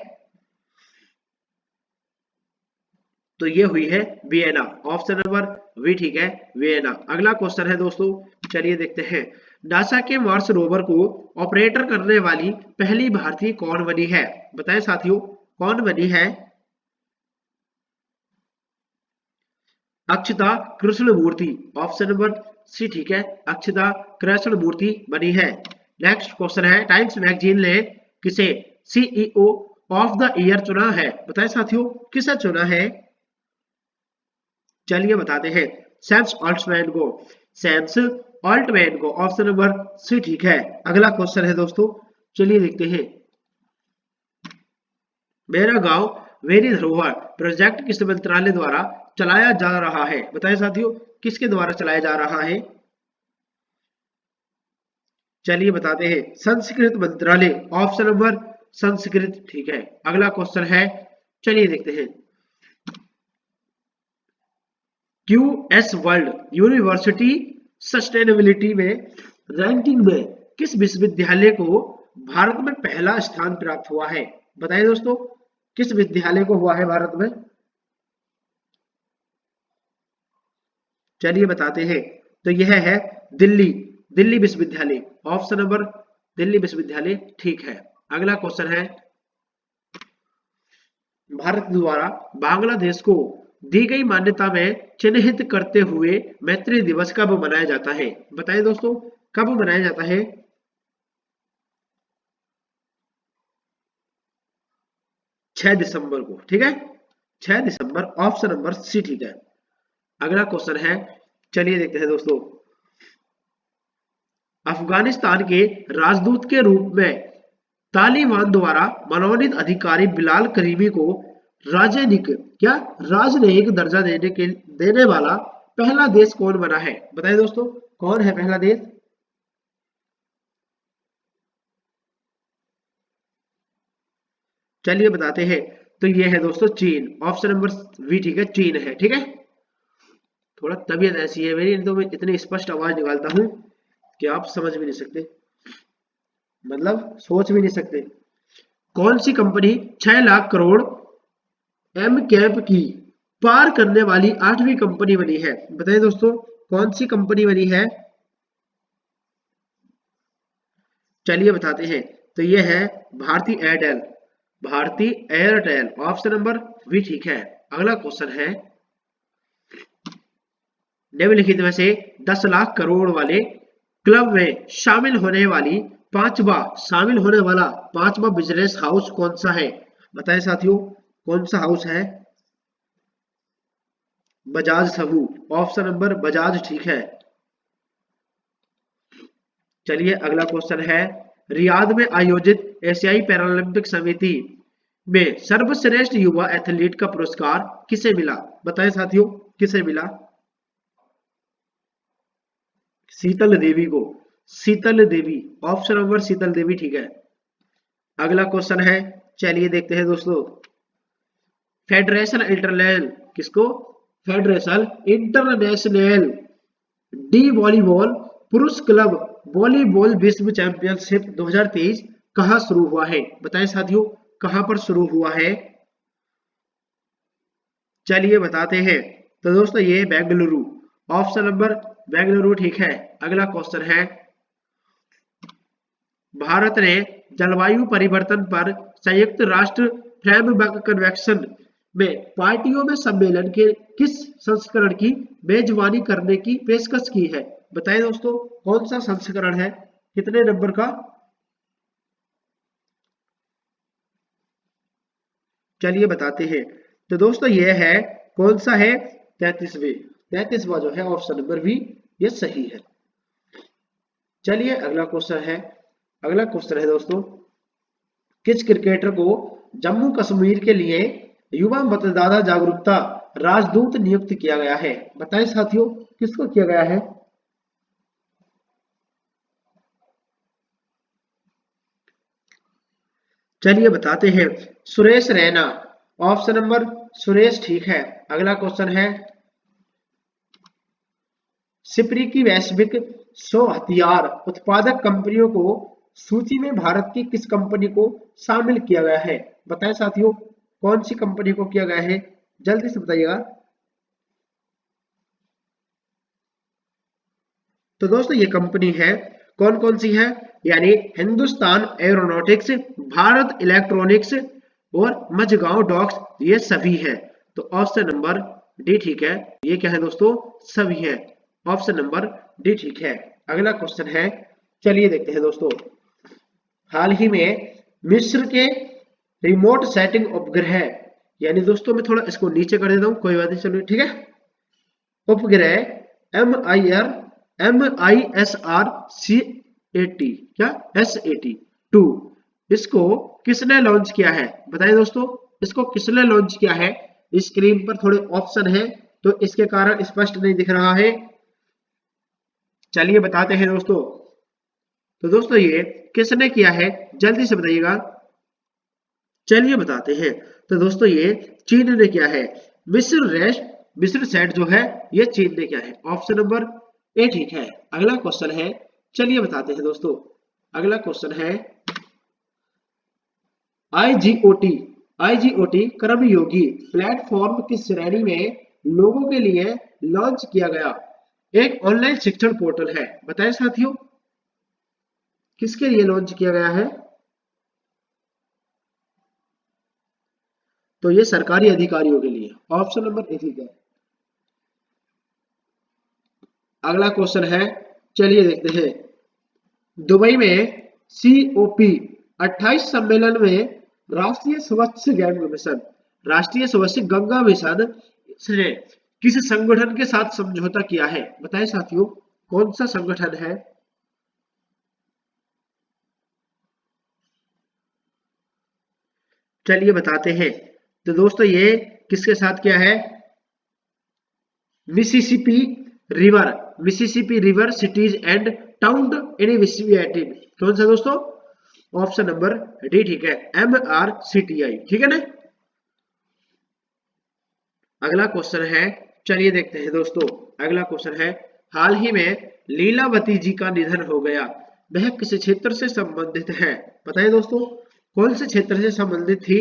Speaker 1: तो ये हुई है वियना। ऑप्शन नंबर वी ठीक है, वियना। अगला क्वेश्चन है दोस्तों, चलिए देखते हैं। नासा के मार्स रोवर को ऑपरेटर करने वाली पहली भारतीय कौन बनी है? बताएं साथियों, कौन बनी है? अक्षता कृष्णमूर्ति, ऑप्शन नंबर सी ठीक है, अक्षता कृष्णमूर्ति बनी है। नेक्स्ट क्वेश्चन है, टाइम्स मैगजीन ने किसे CEO ऑफ द ईयर चुना है? बताएं साथियों, किसे चुना है? चलिए बताते हैं। सैम्स ऑल्टमैन को, सैम्स ऑल्टमैन को, ऑप्शन नंबर सी ठीक है। अगला क्वेश्चन है दोस्तों, चलिए देखते हैं। मेरा गांव मेरी धरोहर प्रोजेक्ट किस मंत्रालय द्वारा चलाया जा रहा है? बताएं साथियों, किसके द्वारा चलाया जा रहा है? चलिए बताते हैं। संस्कृत मंत्रालय, ऑप्शन नंबर संस्कृत ठीक है। अगला क्वेश्चन है, चलिए देखते हैं। QS वर्ल्ड यूनिवर्सिटी सस्टेनेबिलिटी में रैंकिंग में किस विश्वविद्यालय को भारत में पहला स्थान प्राप्त हुआ है? बताइए दोस्तों, किस विद्यालय को हुआ है भारत में? चलिए बताते हैं। तो यह है दिल्ली, दिल्ली विश्वविद्यालय। ऑप्शन नंबर दिल्ली विश्वविद्यालय ठीक है। अगला क्वेश्चन है, भारत द्वारा बांग्लादेश को दी गई मान्यता में चिन्हित करते हुए मैत्री दिवस कब मनाया जाता है? बताइए दोस्तों, कब मनाया जाता है? 6 दिसंबर को, ठीक है, 6 दिसंबर, ऑप्शन नंबर सी ठीक है। अगला क्वेश्चन है, चलिए देखते हैं दोस्तों, अफगानिस्तान के राजदूत के रूप में तालिबान द्वारा मनोनीत अधिकारी बिलाल करीमी को राजनयिक क्या राजनयिक दर्जा देने वाला पहला देश कौन बना है? बताइए दोस्तों, कौन है पहला देश? चलिए बताते हैं, तो ये है दोस्तों चीन, ऑप्शन नंबर बी ठीक है, चीन है, ठीक है। थोड़ा तबीयत ऐसी है मेरी, तो मैं इतनी स्पष्ट आवाज निकालता हूं कि आप समझ भी नहीं सकते, मतलब सोच भी नहीं सकते। कौन सी company 6 lakh crore M cap की पार करने वाली 8वीं कंपनी बनी है? बताइए दोस्तों, कौन सी कंपनी बनी है? चलिए बताते हैं, तो ये है Bharti Airtel, Bharti Airtel, option number B ठीक है। अगला क्वेश्चन है, निम्नलिखित में से 10 लाख करोड़ वाले क्लब में शामिल होने वाला पांचवा बिजनेस हाउस कौन सा है? बताएं साथियों, कौन सा हाउस है? बजाज समूह, ऑप्शन नंबर बजाज ठीक है। चलिए अगला क्वेश्चन है, रियाद में आयोजित एशियाई पैरालंपिक समिति में सर्वश्रेष्ठ युवा एथलीट का पुरस्कार किसे मिला? बताएं साथियों, किसे मिला? शीतल देवी को, शीतल देवी, ऑप्शन नंबर शीतल देवी ठीक है। अगला क्वेश्चन है, चलिए देखते हैं दोस्तों, फेडरेशन इंटरनेशनल किसको? फेडरेशन इंटरनेशनल डी वॉलीबॉल पुरुष क्लब वॉलीबॉल विश्व चैंपियनशिप 2023 कहां शुरू हुआ है? बताएं साथियों, कहां पर शुरू हुआ है? चलिए बताते हैं, तो दोस्तों ये बेंगलुरु, ऑप्शन नंबर बेंगलुरु ठीक है। अगला क्वेश्चन है, भारत ने जलवायु परिवर्तन पर संयुक्त राष्ट्र फ्रेमवर्क कन्वेंशन में पार्टियों में सम्मेलन के किस संस्करण की मेजबानी करने की पेशकश की है? बताएं दोस्तों, कौन सा संस्करण है, कितने नंबर का? चलिए बताते हैं, तो दोस्तों ये है, कौन सा है? 33वां जो है, ऑप्शन नंबर बी, ये सही है। चलिए अगला क्वेश्चन है, अगला क्वेश्चन है दोस्तों, किस क्रिकेटर को जम्मू कश्मीर के लिए युवा मतदाता जागरूकता राजदूत नियुक्त किया गया है? बताएं साथियों, किसको किया गया है? चलिए बताते हैं, सुरेश रैना, ऑप्शन नंबर सुरेश ठीक है। अगला क्वेश्चन है, सिप्री की वैश्विक 100 हथियार उत्पादक कंपनियों को सूची में भारत की किस कंपनी को शामिल किया गया है? बताएं साथियों, कौन सी कंपनी को किया गया है? जल्दी से बताइएगा। तो दोस्तों ये कंपनी है, कौन कौन सी है? यानी हिंदुस्तान एरोनॉटिक्स, भारत इलेक्ट्रॉनिक्स और मझगांव डॉक्स, ये सभी है। तो ऑप्शन नंबर डी ठीक है, ये क्या है दोस्तों? सभी है, ऑप्शन नंबर डी ठीक है। अगला क्वेश्चन है, चलिए देखते हैं दोस्तों, हाल ही में मिस्र के रिमोट सेटिंग उपग्रह, यानी दोस्तों मैं थोड़ा इसको नीचे कर देता हूं, कोई बात नहीं, चलो ठीक है, उपग्रह MISR क्या SAT-2, इसको किसने लॉन्च किया है? बताइए दोस्तों, इसको किसने लॉन्च किया है? स्क्रीन पर थोड़े ऑप्शन है, तो इसके कारण स्पष्ट नहीं दिख रहा है। चलिए बताते हैं दोस्तों, तो दोस्तों ये किसने किया है, जल्दी से बताइएगा। चलिए बताते हैं, तो दोस्तों ये चीन ने किया है। मिस्र सेट जो है, ये चीन ने किया है, ऑप्शन नंबर ए ठीक है। अगला क्वेश्चन है, चलिए बताते हैं दोस्तों, अगला क्वेश्चन है, आईजीओटी कर्मयोगी प्लेटफॉर्म की श्रेणी में लोगों के लिए लॉन्च किया गया एक ऑनलाइन शिक्षण पोर्टल है? बताएं साथियों, किसके लिए लॉन्च किया गया है? तो ये सरकारी अधिकारियों के लिए, ऑप्शन नंबर ए ठीक है। अगला क्वेश्चन है, चलिए देखते हैं। दुबई में COP 28 सम्मेलन में राष्ट्रीय स्वच्छ गंगा मिशन, राष्ट्रीय स्वच्छ गंगा मिशन ने किस संगठन के साथ समझौता किया है? बताएं साथियों, कौन सा संगठन है? चलिए बताते हैं। तो दोस्तों ये किसके साथ किया है? Mississippi river, Mississippi river cities and town initiative. कौन सा दोस्तों? ऑप्शन नंबर डी ठीक है, MRCTI, ठीक है ना। अगला क्वेश्चन है, चलिए देखते हैं दोस्तों। अगला क्वेश्चन है, हाल ही में लीलावती जी का निधन हो गया, वह किस क्षेत्र से संबंधित है? बताइए दोस्तों, कौन से क्षेत्र से संबंधित थी?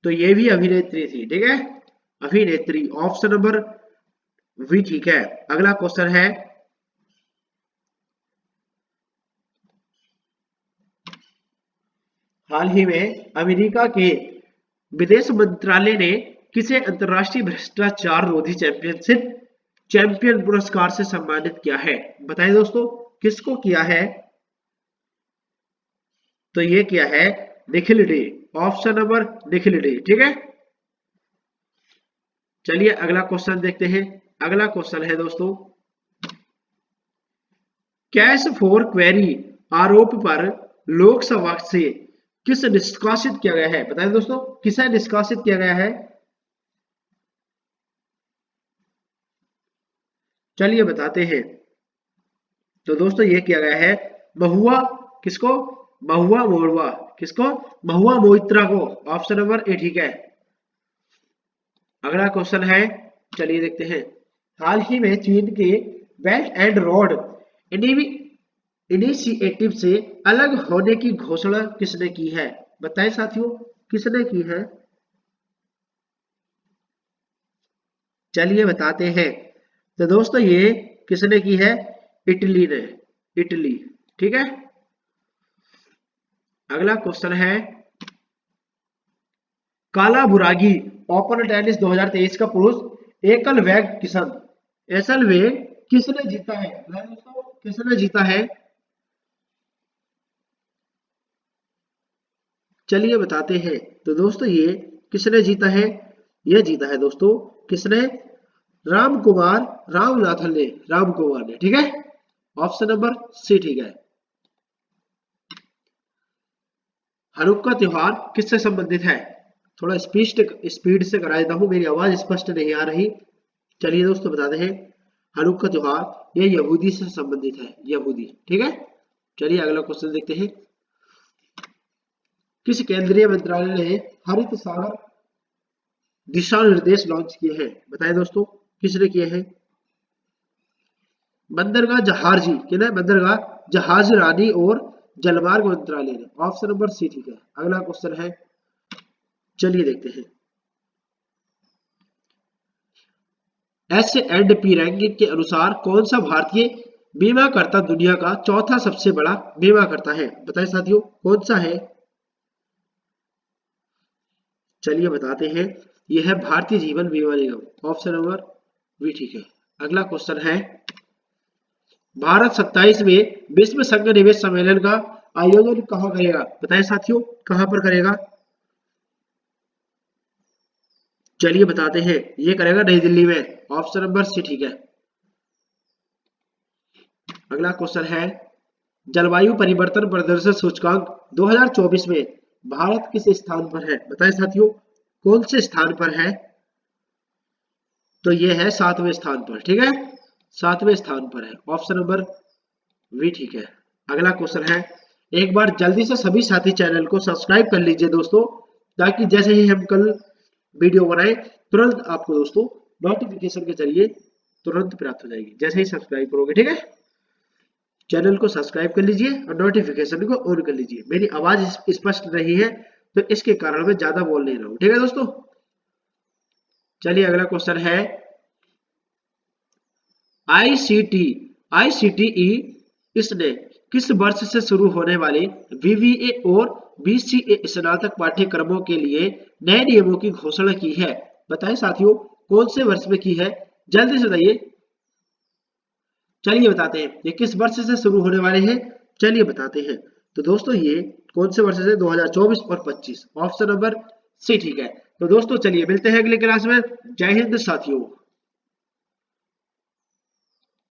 Speaker 1: तो ये भी अभिनेत्री थी, ठीक है, अभिनेत्री, ऑप्शन नंबर वी ठीक है। अगला क्वेश्चन है, हाल ही में अमेरिका के विदेश मंत्रालय ने किसे अंतरराष्ट्रीय भ्रष्टाचार रोधी चैंपियन पुरस्कार से सम्मानित किया है? बताएं दोस्तों, किसको किया है? तो ये किया है Nikhil day, option number Nikhil day, ठीक है। चलिए अगला क्वेश्चन देखते हैं। अगला क्वेश्चन है दोस्तों, कैश फॉर क्वेरी आरोप पर लोकसभा से किस निष्कासित किया गया है? बताएं दोस्तों, किसे निष्कासित किया गया है? चलिए बताते हैं। तो दोस्तों ये किया गया है महुआ, किसको? महुआ मोइत्रा, किसको? महुआ मोइत्रा को, ऑप्शन नंबर ए ठीक है। अगला क्वेश्चन है, चलिए देखते हैं। हाल ही में चीन के बेल्ट एंड रोड इनिशिएटिव से अलग होने की घोषणा किसने की है? बताएं साथियों, किसने की है? चलिए बताते हैं। तो दोस्तों ये किसने की है? इटली ने, इटली, ठीक है। अगला क्वेश्चन है, काला बुरागी ओपन टेनिस 2023 का पुरुष एकल वेग किसन, एकल वेग किसने जीता है? दोस्तों किसने जीता है? चलिए बताते हैं। तो दोस्तों ये किसने जीता है? ये जीता है दोस्तों, किसने? राम कुमार रामनाथन ने, राम कुमार ने, ठीक है, ऑप्शन नंबर सी ठीक है। हनुक्का त्योहार किससे संबंधित है? थोड़ा स्पीड से करा देता हूं, मेरी आवाज स्पष्ट नहीं आ रही। चलिए दोस्तों बताते हैं। हनुक्का त्योहार ये यहूदी से संबंधित है, यहूदी, ठीक है। चलिए अगला क्वेश्चन देखते हैं। किस केंद्रीय मंत्रालय ने हरित सागर दिशा निर्देश लॉन्च किए हैं? बताएं दोस्तों, किसने किए हैं? बंदरगाह जहाजी, किने? बंदरगाह जहाज रानी और जलमार्ग मंत्रालय ने, ऑप्शन नंबर सी ठीक है। अगला क्वेश्चन है, चलिए देखते हैं। S&P रैंकिंग के अनुसार कौन सा भारतीय बीमाकर्ता दुनिया का चौथा सबसे बड़ा बीमाकर्ता है? बताएं साथियों, कौन सा है? चलिए बताते हैं। यह है भारतीय जीवन बीमा निगम, ऑप्शन नंबर बी ठीक है। अगला क्वेश्चन है, भारत 27वें विश्व संघ निवेश सम्मेलन का आयोजन कहाँ करेगा? बताएं साथियों, कहां पर करेगा? चलिए बताते हैं। ये करेगा नई दिल्ली में, ऑप्शन नंबर सी ठीक है। अगला क्वेश्चन है, जलवायु परिवर्तन प्रदर्शन सूचकांक 2024 में भारत किस स्थान पर है? बताएं साथियों, कौन से स्थान पर है? तो ये है 7वें स्थान पर, ठीक है, 7वें स्थान पर है, ऑप्शन नंबर वी ठीक है। अगला क्वेश्चन है, एक बार जल्दी से सभी साथी चैनल को सब्सक्राइब कर लीजिए दोस्तों, ताकि जैसे ही हम कल वीडियो बनाए तुरंत आपको दोस्तों नोटिफिकेशन के जरिए तुरंत प्राप्त हो जाएगी, जैसे ही सब्सक्राइब करोगे, ठीक है। चैनल को सब्सक्राइब कर लीजिए और नोटिफिकेशन को ऑन कर लीजिए। मेरी आवाज स्पष्ट नहीं है तो इसके कारण मैं ज्यादा बोल नहीं रहा हूं, ठीक है दोस्तों। चलिए अगला क्वेश्चन है, आईसीटीई इसने किस वर्ष से शुरू होने वाले VVA और BCA स्नातक पाठ्यक्रमों के लिए नए नियमों की घोषणा की है? बताएं साथियों, कौन से वर्ष में की है? जल्दी से बताइए। चलिए बताते हैं, ये किस वर्ष से शुरू होने वाले हैं? चलिए बताते हैं। तो दोस्तों ये कौन से वर्ष से? 2024 और 25। ऑप्शन नंबर सी ठीक है। तो दोस्तों चलिए मिलते हैं अगले क्लास में। जय हिंद साथियों।